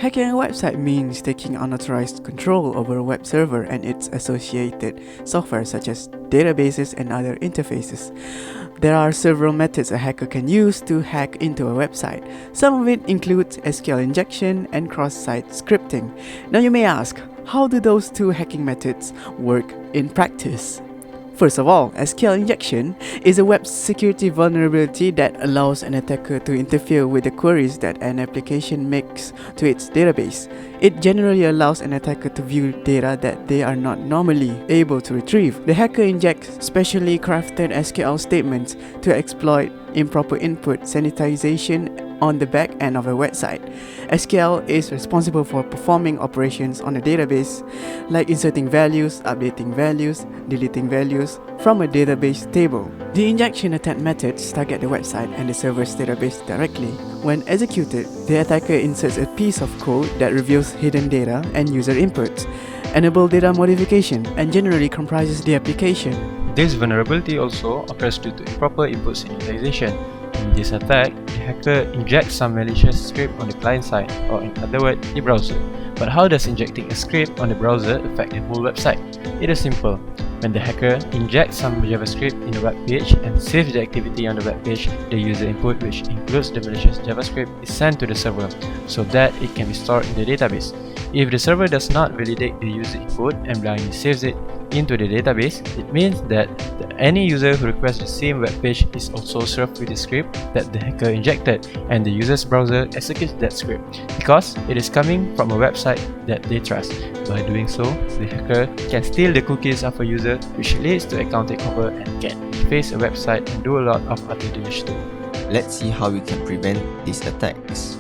Hacking a website means taking unauthorized control over a web server and its associated software such as databases and other interfaces. There are several methods a hacker can use to hack into a website. Some of it includes SQL injection and cross-site scripting. Now you may ask, how do those two hacking methods work in practice? First of all, SQL injection is a web security vulnerability that allows an attacker to interfere with the queries that an application makes to its database. It generally allows an attacker to view data that they are not normally able to retrieve. The hacker injects specially crafted SQL statements to exploit improper input sanitization on the back end of a website. SQL is responsible for performing operations on a database like inserting values, updating values, deleting values from a database table. The injection attempt methods target the website and the server's database directly. When executed, the attacker inserts a piece of code that reveals hidden data and user inputs, enable data modification, and generally comprises the application. This vulnerability also occurs due to improper input sanitization. In this attack, the hacker injects some malicious script on the client side, or in other words, the browser. But how does injecting a script on the browser affect the whole website? It is simple. When the hacker injects some JavaScript in the web page and saves the activity on the web page, the user input, which includes the malicious JavaScript, is sent to the server so that it can be stored in the database. If the server does not validate the user input and blindly saves it into the database, it means that any user who requests the same web page is also served with the script that the hacker injected, and the user's browser executes that script because it is coming from a website that they trust. By doing so, the hacker can steal the cookies of a user, which leads to account takeover and can deface a website and do a lot of other damage too. Let's see how you can prevent these attacks.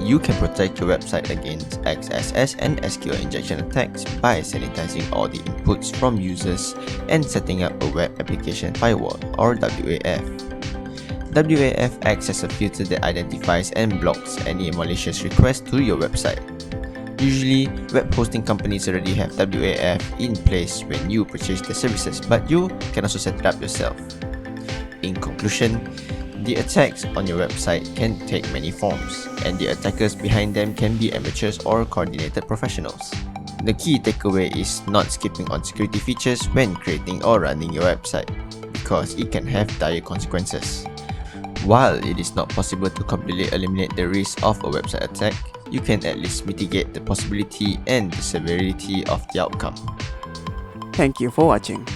You can protect your website against XSS and SQL injection attacks by sanitizing all the inputs from users and setting up a web application firewall, or WAF. WAF acts as a filter that identifies and blocks any malicious requests to your website. Usually, web hosting companies already have WAF in place when you purchase the services, but you can also set it up yourself. In conclusion, the attacks on your website can take many forms, and the attackers behind them can be amateurs or coordinated professionals. The key takeaway is not skipping on security features when creating or running your website, because it can have dire consequences. While it is not possible to completely eliminate the risk of a website attack, you can at least mitigate the possibility and the severity of the outcome. Thank you for watching.